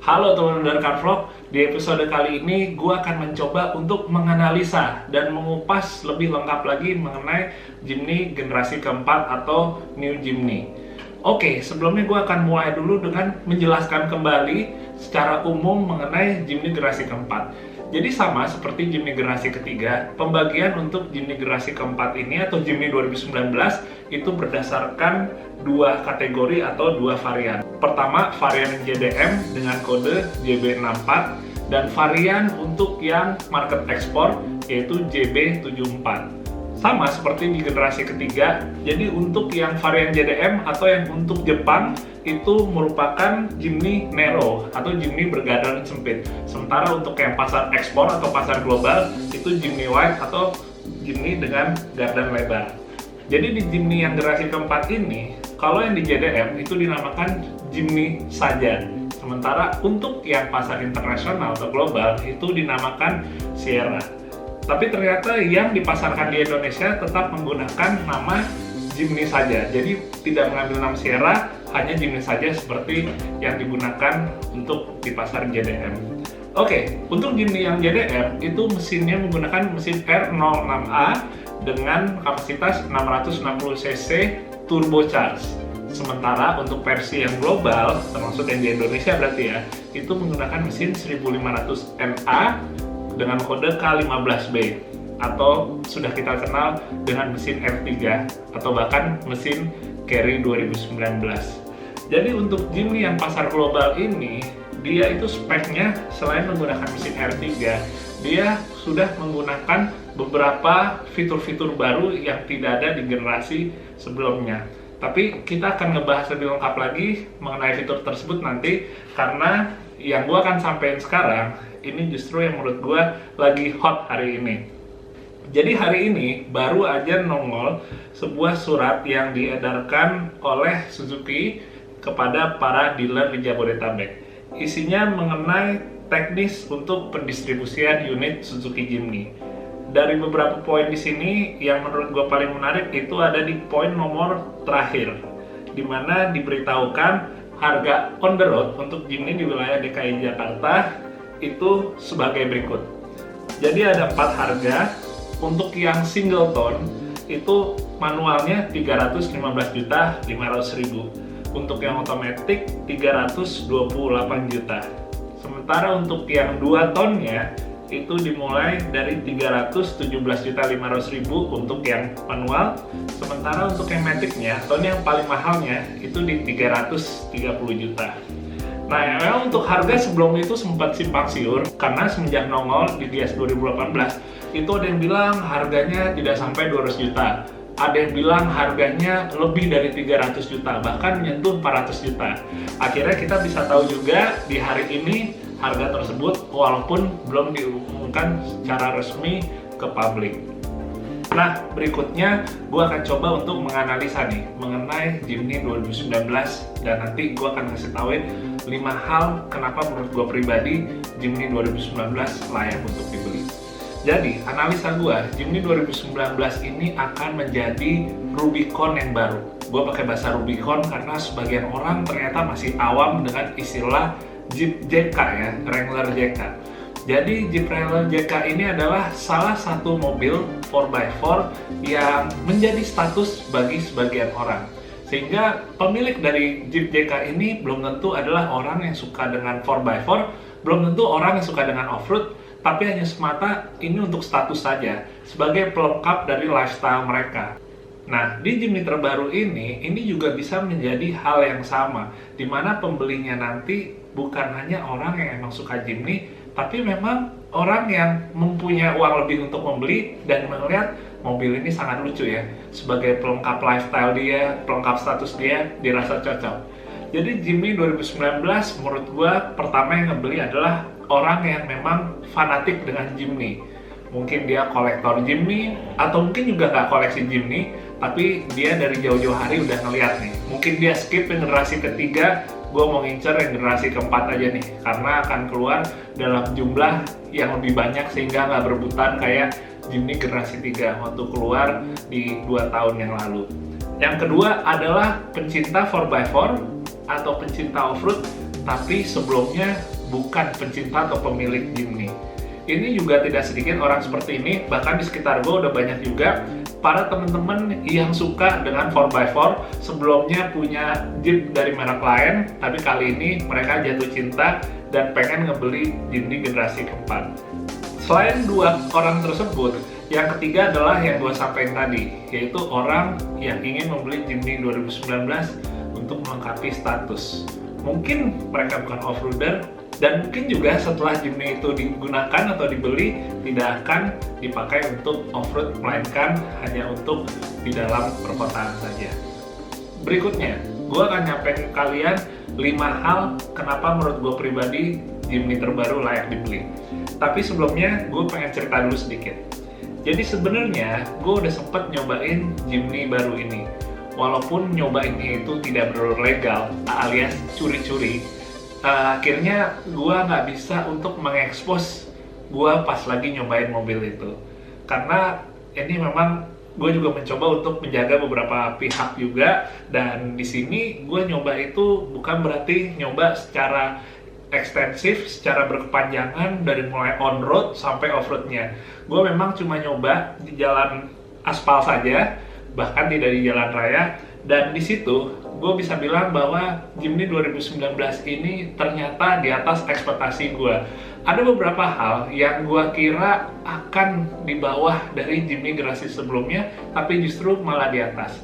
Halo teman-teman dari Car Vlog, di episode kali ini gue akan mencoba untuk menganalisa dan mengupas lebih lengkap lagi mengenai Jimny generasi keempat atau New Jimny. Oke, sebelumnya gue akan mulai dulu dengan menjelaskan kembali secara umum mengenai Jimny generasi keempat. Jadi sama seperti Jimny generasi ketiga, pembagian untuk Jimny generasi keempat ini atau Jimny 2019 itu berdasarkan dua kategori atau dua varian. Pertama, varian JDM dengan kode JB64 dan varian untuk yang market ekspor yaitu JB74. Sama seperti di generasi ketiga, jadi untuk yang varian JDM atau yang untuk Jepang itu merupakan Jimny Narrow atau Jimny bergardan sempit. Sementara untuk yang pasar ekspor atau pasar global itu Jimny Wide atau Jimny dengan gardan lebar. Jadi di Jimny yang generasi keempat ini, kalau yang di JDM itu dinamakan Jimny saja. Sementara untuk yang pasar internasional atau global itu dinamakan Sierra. Tapi ternyata yang dipasarkan di Indonesia tetap menggunakan nama Jimny saja. Jadi tidak mengambil nama Sierra, hanya Jimny saja seperti yang digunakan untuk di pasar JDM. Oke, untuk Jimny yang JDM itu mesinnya menggunakan mesin R06A dengan kapasitas 660 cc turbocharged. Sementara untuk versi yang global, termasuk yang di Indonesia berarti ya, itu menggunakan mesin 1500 NA dengan kode K15B atau sudah kita kenal dengan mesin R3 atau bahkan mesin Carry 2019. Jadi untuk Jimny yang pasar global ini, dia itu speknya selain menggunakan mesin R3, dia sudah menggunakan beberapa fitur-fitur baru yang tidak ada di generasi sebelumnya. Tapi kita akan ngebahas lebih lengkap lagi mengenai fitur tersebut nanti, karena yang gua akan sampaikan sekarang ini justru yang menurut gue lagi hot hari ini. Jadi hari ini baru aja nongol sebuah surat yang diedarkan oleh Suzuki kepada para dealer di Jabodetabek. Isinya mengenai teknis untuk pendistribusian unit Suzuki Jimny. Dari beberapa poin di sini yang menurut gue paling menarik itu ada di poin nomor terakhir, di mana diberitahukan harga on the road untuk Jimny di wilayah DKI Jakarta itu sebagai berikut. Jadi ada 4 harga. Untuk yang single tone itu manualnya 315.500.000. Untuk yang otomatis 328 juta. Sementara untuk yang 2 tonnya itu dimulai dari 317.500.000 untuk yang manual. Sementara untuk yang maticnya, tone yang paling mahalnya itu di 330 juta. Nah, memang untuk harga sebelum itu sempat simpang siur karena semenjak nongol di Gias 2018 itu ada yang bilang harganya tidak sampai 200 juta, ada yang bilang harganya lebih dari 300 juta, bahkan menyentuh 400 juta. Akhirnya kita bisa tahu juga di hari ini harga tersebut walaupun belum diumumkan secara resmi ke publik. Nah, berikutnya gue akan coba untuk menganalisa nih mengenai Jimny 2019 dan nanti gue akan kasih tauin 5 hal kenapa menurut gue pribadi Jimny 2019 layak untuk dibeli. Jadi, analisa gue, Jimny 2019 ini akan menjadi Rubicon yang baru. Gue pakai bahasa Rubicon karena sebagian orang ternyata masih awam dengan istilah Jeep JK ya, Wrangler JK. Jadi Jeep Wrangler JK ini adalah salah satu mobil 4x4 yang menjadi status bagi sebagian orang. Sehingga pemilik dari Jeep JK ini belum tentu adalah orang yang suka dengan 4x4, belum tentu orang yang suka dengan off-road, tapi hanya semata ini untuk status saja, sebagai pelengkap dari lifestyle mereka. Nah, di Jimny terbaru ini juga bisa menjadi hal yang sama, di mana pembelinya nanti bukan hanya orang yang emang suka Jimny, tapi memang orang yang mempunyai uang lebih untuk membeli dan melihat mobil ini sangat lucu ya, sebagai pelengkap lifestyle dia, pelengkap status dia, dirasa cocok. Jadi Jimny 2019 menurut gua pertama yang ngebeli adalah orang yang memang fanatik dengan Jimny. Mungkin dia kolektor Jimny, atau mungkin juga nggak koleksi Jimny, tapi dia dari jauh-jauh hari udah ngeliat nih. Mungkin dia skip generasi ketiga, gue mau ngincer yang generasi keempat aja nih, karena akan keluar dalam jumlah yang lebih banyak sehingga nggak berebutan kayak Jimny generasi 3 waktu keluar di 2 tahun yang lalu. Yang kedua adalah pencinta 4x4 atau pencinta off-road, tapi sebelumnya bukan pencinta atau pemilik Jimny. Ini juga tidak sedikit orang seperti ini, bahkan di sekitar gue udah banyak juga para teman-teman yang suka dengan 4x4, sebelumnya punya Jeep dari merek lain, tapi kali ini mereka jatuh cinta dan pengen ngebeli Jimny generasi keempat. Selain dua orang tersebut, yang ketiga adalah yang gue sampaikan tadi, yaitu orang yang ingin membeli Jimny 2019 untuk melengkapi status. Mungkin mereka bukan off-roader, dan mungkin juga setelah Jimny itu digunakan atau dibeli tidak akan dipakai untuk off-road, melainkan hanya untuk di dalam perkotaan saja. Berikutnya, gue akan nyampein ke kalian 5 hal kenapa menurut gue pribadi Jimny terbaru layak dibeli. Tapi sebelumnya, gue pengen cerita dulu sedikit. Jadi sebenarnya gue udah sempet nyobain Jimny baru ini. Walaupun nyobainnya itu tidak berlegal alias curi-curi, akhirnya gue nggak bisa untuk mengekspos gue pas lagi nyobain mobil itu, karena ini memang gue juga mencoba untuk menjaga beberapa pihak juga, dan di sini gue nyoba itu bukan berarti nyoba secara ekstensif, secara berkepanjangan dari mulai on road sampai off roadnya. Gue memang cuma nyoba di jalan aspal saja, bahkan tidak di jalan raya, dan di situ gue bisa bilang bahwa Jimny 2019 ini ternyata di atas ekspektasi gue. Ada beberapa hal yang gue kira akan di bawah dari Jimny generasi sebelumnya, tapi justru malah di atas.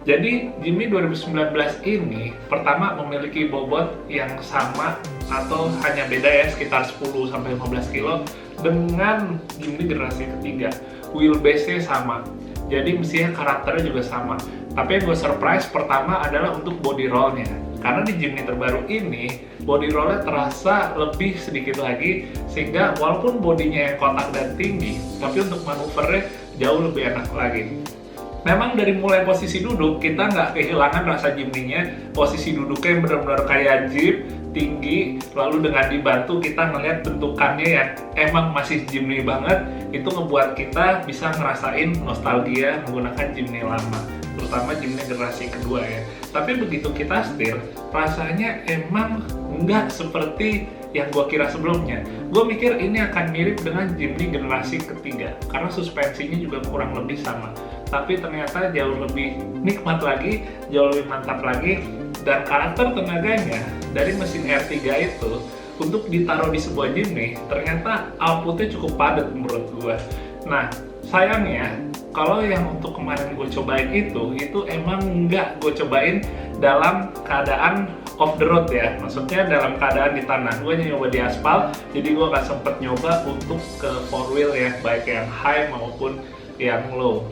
Jadi Jimny 2019 ini pertama memiliki bobot yang sama atau hanya beda ya sekitar 10-15 kilo dengan Jimny generasi ketiga. Wheelbase-nya sama, jadi mesinnya karakternya juga sama. Tapi yang gue surprise pertama adalah untuk body roll-nya. Karena di Jimny terbaru ini, body roll-nya terasa lebih sedikit lagi, sehingga walaupun bodinya yang kotak dan tinggi, tapi untuk manuvernya jauh lebih enak lagi. Memang dari mulai posisi duduk, kita nggak kehilangan rasa Jimny-nya. Posisi duduknya yang benar-benar kayak Jeep, tinggi, lalu dengan dibantu kita ngelihat bentukannya yang emang masih Jimny banget, itu ngebuat kita bisa ngerasain nostalgia menggunakan Jimny lama, terutama Jimny generasi kedua ya. Tapi begitu kita setir, rasanya emang nggak seperti yang gue kira sebelumnya. Gue mikir ini akan mirip dengan Jimny generasi ketiga, karena suspensinya juga kurang lebih sama. Tapi ternyata jauh lebih nikmat lagi, jauh lebih mantap lagi, dan karakter tenaganya dari mesin R3 itu untuk ditaruh di sebuah Jimny ternyata outputnya cukup padat menurut gue. Nah sayangnya kalau yang untuk kemarin gue cobain itu emang nggak gue cobain dalam keadaan off the road ya, maksudnya dalam keadaan di tanah. Gue nyoba di aspal, jadi gue nggak sempet nyoba untuk ke 4-wheel ya, baik yang high maupun yang low.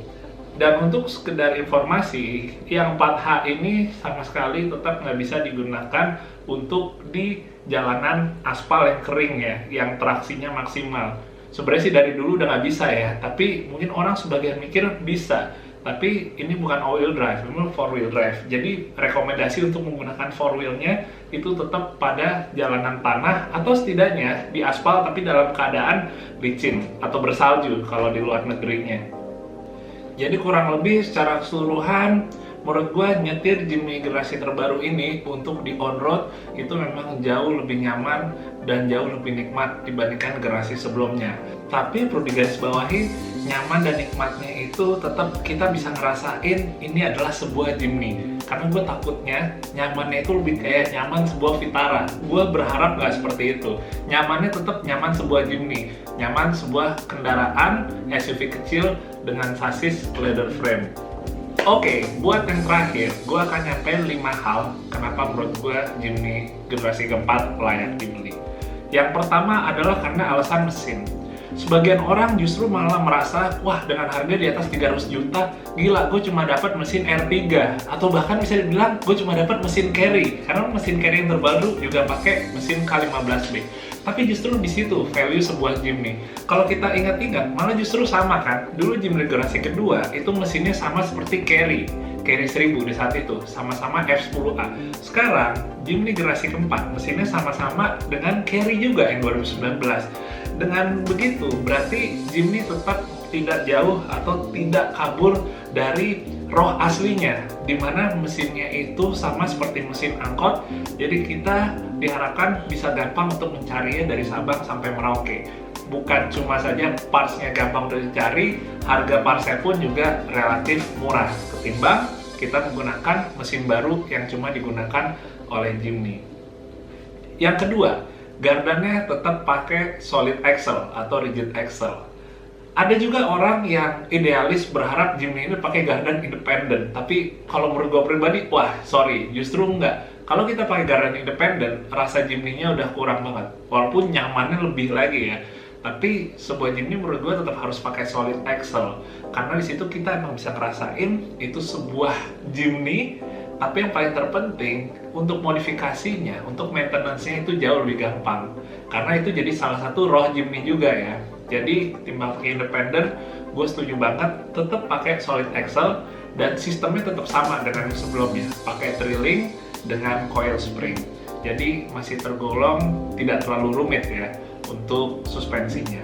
Dan untuk sekedar informasi, yang 4H ini sama sekali tetap nggak bisa digunakan untuk di jalanan aspal yang kering ya, yang traksinya maksimal. Sebenarnya sih dari dulu udah nggak bisa ya, tapi mungkin orang sebagian mikir bisa. Tapi ini bukan all-wheel drive, ini 4-wheel drive. Jadi rekomendasi untuk menggunakan 4-wheel-nya itu tetap pada jalanan tanah atau setidaknya di aspal tapi dalam keadaan licin atau bersalju kalau di luar negerinya. Jadi kurang lebih secara keseluruhan menurut gue nyetir Jimny generasi terbaru ini untuk di on-road itu memang jauh lebih nyaman dan jauh lebih nikmat dibandingkan generasi sebelumnya. Tapi perlu digarisbawahi, nyaman dan nikmatnya itu tetap kita bisa ngerasain ini adalah sebuah Jimny. Karena gue takutnya nyamannya itu lebih kayak nyaman sebuah Vitara. Gue berharap nggak seperti itu. Nyamannya tetap nyaman sebuah Jimny, nyaman sebuah kendaraan SUV kecil dengan sasis leather frame. Oke, buat yang terakhir, gue akan nyampein 5 hal kenapa menurut gue Jimny generasi keempat layak dibeli. Yang pertama adalah karena alasan mesin. Sebagian orang justru malah merasa, wah dengan harga di atas 300 juta, gila gue cuma dapat mesin R3, atau bahkan bisa dibilang gue cuma dapat mesin carry, karena mesin carry yang terbaru juga pakai mesin K15B. Tapi justru di situ value sebuah Jimny. Kalau kita ingat-ingat, malah justru sama kan. Dulu Jimny generasi kedua itu mesinnya sama seperti carry 1000 di saat itu, sama-sama F10A. Sekarang Jimny generasi keempat mesinnya sama-sama dengan carry juga yang 2019. Dengan begitu berarti Jimny tetap tidak jauh atau tidak kabur dari roh aslinya, dimana mesinnya itu sama seperti mesin angkot, jadi kita diharapkan bisa gampang untuk mencarinya dari Sabang sampai Merauke. Bukan cuma saja partsnya gampang untuk dicari, harga partsnya pun juga relatif murah ketimbang kita menggunakan mesin baru yang cuma digunakan oleh Jimny. Yang kedua, gardannya tetap pakai solid axle atau rigid axle. Ada juga orang yang idealis berharap Jimny ini pakai gardan independen, tapi kalau menurut gue pribadi, wah sorry, justru enggak. Kalau kita pakai gardan independen, rasa Jimny-nya udah kurang banget, walaupun nyamannya lebih lagi ya. Tapi sebuah Jimny menurut gue tetap harus pakai solid axle, karena di situ kita emang bisa ngerasain itu sebuah Jimny. Tapi yang paling terpenting, untuk modifikasinya, untuk maintenance-nya itu jauh lebih gampang. Karena itu jadi salah satu roh Jimny juga ya. Jadi, timbang pakai independen, gue setuju banget tetap pakai solid axle dan sistemnya tetap sama dengan yang sebelumnya. Pakai trilling dengan coil spring. Jadi, masih tergolong tidak terlalu rumit ya untuk suspensinya.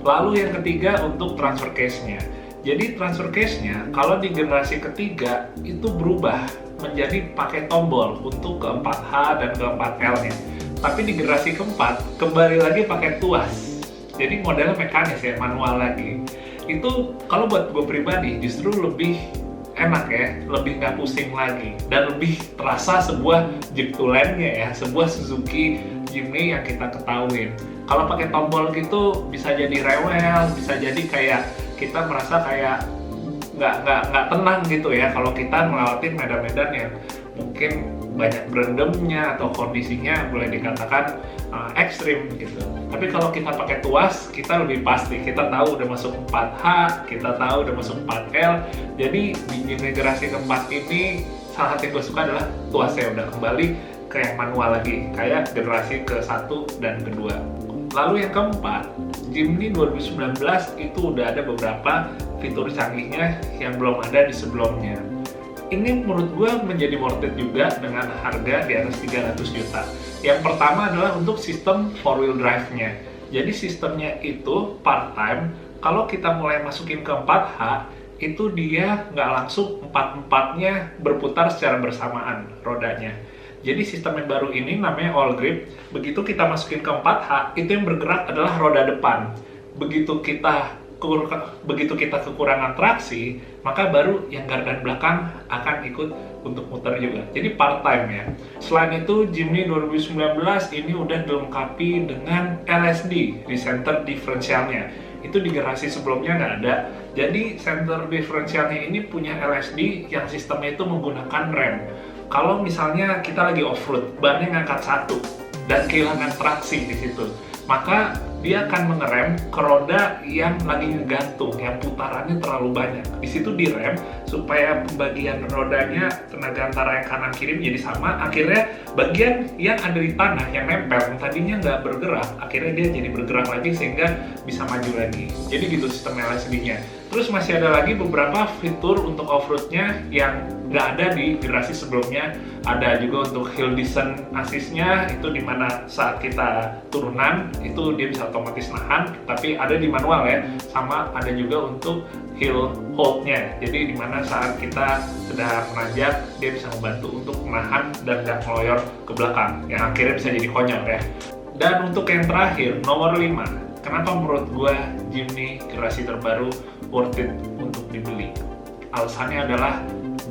Lalu yang ketiga untuk transfer case-nya. Jadi transfer case-nya kalau di generasi ketiga itu berubah menjadi pakai tombol untuk ke 4H dan ke 4L-nya. Tapi di generasi keempat kembali lagi pakai tuas. Jadi modelnya mekanis ya, manual lagi. Itu kalau buat gue pribadi justru lebih enak ya, lebih nggak pusing lagi dan lebih terasa sebuah Jeep Touland-nya ya, sebuah Suzuki Jimny yang kita ketahuin. Kalau pakai tombol gitu bisa jadi rewel, bisa jadi kayak kita merasa kayak nggak tenang gitu ya kalau kita melewati medan-medan yang mungkin banyak berendamnya atau kondisinya boleh dikatakan ekstrim gitu. Tapi kalau kita pakai tuas, kita lebih pasti, kita tahu udah masuk 4H, kita tahu udah masuk 4L. Jadi di generasi keempat ini salah satu yang gue suka adalah tuasnya udah kembali ke yang manual lagi, kayak generasi ke-1 dan kedua. Lalu yang keempat, Jimny 2019 itu udah ada beberapa fitur canggihnya yang belum ada di sebelumnya. Ini menurut gue menjadi worth it juga dengan harga di atas 300 juta. Yang pertama adalah untuk sistem 4-wheel drive-nya. Jadi sistemnya itu part-time, kalau kita mulai masukin ke 4H, itu dia nggak langsung 4-4-nya berputar secara bersamaan rodanya. Jadi sistem yang baru ini namanya all grip, begitu kita masukin ke 4H, itu yang bergerak adalah roda depan. Begitu kita kekurangan traksi, maka baru yang gardan belakang akan ikut untuk muter juga. Jadi part time ya. Selain itu, Jimny 2019 ini udah dilengkapi dengan LSD di center differentialnya. Itu di generasi sebelumnya nggak ada. Jadi center differentialnya ini punya LSD yang sistemnya itu menggunakan rem. Kalau misalnya kita lagi off-road, bannya ngangkat satu dan kehilangan traksi di situ, maka dia akan mengerem ke roda yang lagi ngegantung, yang putarannya terlalu banyak. Di situ direm supaya pembagian rodanya, tenaga antara yang kanan kiri menjadi sama. Akhirnya bagian yang ada di tanah, yang nempel, yang tadinya nggak bergerak, akhirnya dia jadi bergerak lagi sehingga bisa maju lagi. Jadi gitu sistem LSD-nya. Terus masih ada lagi beberapa fitur untuk off-road-nya yang nggak ada di generasi sebelumnya. Ada juga untuk hill descent assist-nya, itu dimana saat kita turunan itu dia bisa otomatis nahan, tapi ada di manual ya. Sama ada juga untuk hill hold-nya, jadi dimana saat kita sedang menanjak dia bisa membantu untuk menahan dan nggak ngeloyor ke belakang, yang akhirnya bisa jadi konyol ya. Dan untuk yang terakhir, nomor 5, kenapa menurut gue Jimny generasi terbaru worth it untuk dibeli? Alasannya adalah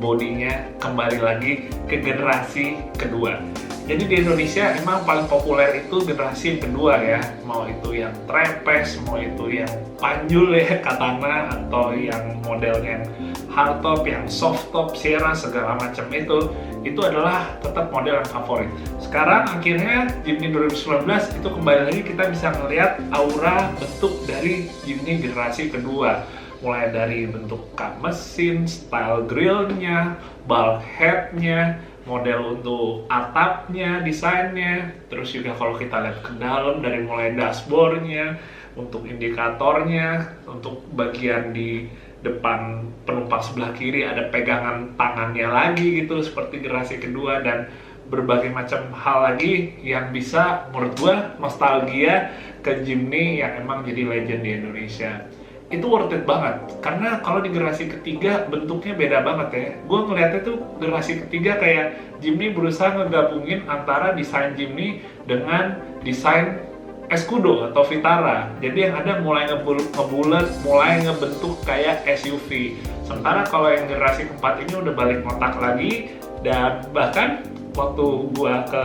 bodinya kembali lagi ke generasi kedua. Jadi di Indonesia emang paling populer itu generasi yang kedua ya, mau itu yang trapeze, mau itu yang panjul ya, katana, atau yang modelnya hardtop, yang softtop, Sierra, segala macam itu adalah tetap model yang favorit. Sekarang akhirnya Jimny 2019 itu kembali lagi kita bisa melihat aura bentuk dari Jimny generasi kedua. Mulai dari bentuk kap mesin, style grillnya, bulkhead-nya, model untuk atapnya, desainnya, terus juga kalau kita lihat ke dalam dari mulai dashboardnya, untuk indikatornya, untuk bagian di depan penumpang sebelah kiri ada pegangan tangannya lagi gitu seperti generasi kedua, dan berbagai macam hal lagi yang bisa menurut gua nostalgia ke Jimny yang emang jadi legend di Indonesia. itu worth it banget. Karena kalau di generasi ketiga bentuknya beda banget ya. Gue ngeliatnya tuh generasi ketiga kayak Jimny berusaha ngegabungin antara desain Jimny dengan desain Escudo atau Vitara. Jadi yang ada mulai ngebulet, mulai ngebentuk kayak SUV. Sementara kalau yang generasi keempat ini udah balik ngotak lagi, dan bahkan waktu gue ke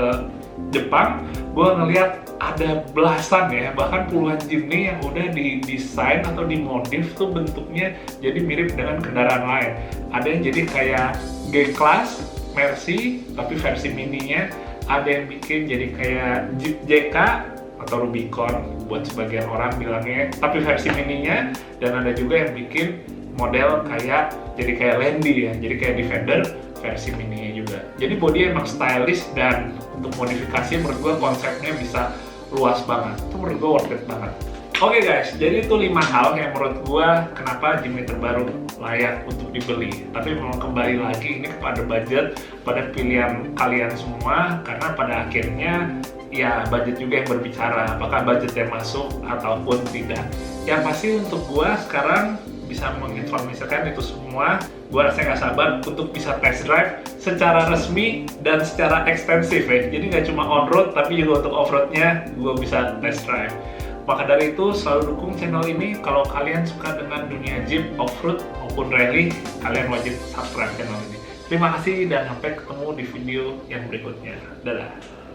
Jepang, gue ngeliat ada belasan ya, bahkan puluhan Jimny yang udah didesain atau dimodif tuh bentuknya jadi mirip dengan kendaraan lain. Ada yang jadi kayak G-Class, Mercy, tapi versi mininya. Ada yang bikin jadi kayak Jeep JK atau Rubicon buat sebagian orang bilangnya, tapi versi mininya. Dan ada juga yang bikin model kayak jadi kayak Landy ya, jadi kayak Defender versi mininya juga. Jadi body emang stylish, dan untuk modifikasi menurut gue konsepnya bisa luas banget. Itu menurut gue worth it banget. Oke guys, jadi itu 5 hal yang menurut gue kenapa Jimny terbaru layak untuk dibeli. Tapi memang kembali lagi ini kepada budget, pada pilihan kalian semua, karena pada akhirnya ya budget juga yang berbicara, apakah budgetnya masuk ataupun tidak. Yang pasti untuk gue sekarang bisa menginformasikan itu semua. Gue rasanya nggak sabar untuk bisa test drive secara resmi dan secara ekstensif ya. Jadi nggak cuma on-road, tapi juga untuk off-roadnya gue bisa test drive. Maka dari itu selalu dukung channel ini. Kalau kalian suka dengan dunia Jeep, off-road maupun rally, kalian wajib subscribe channel ini. Terima kasih dan sampai ketemu di video yang berikutnya. Dadah!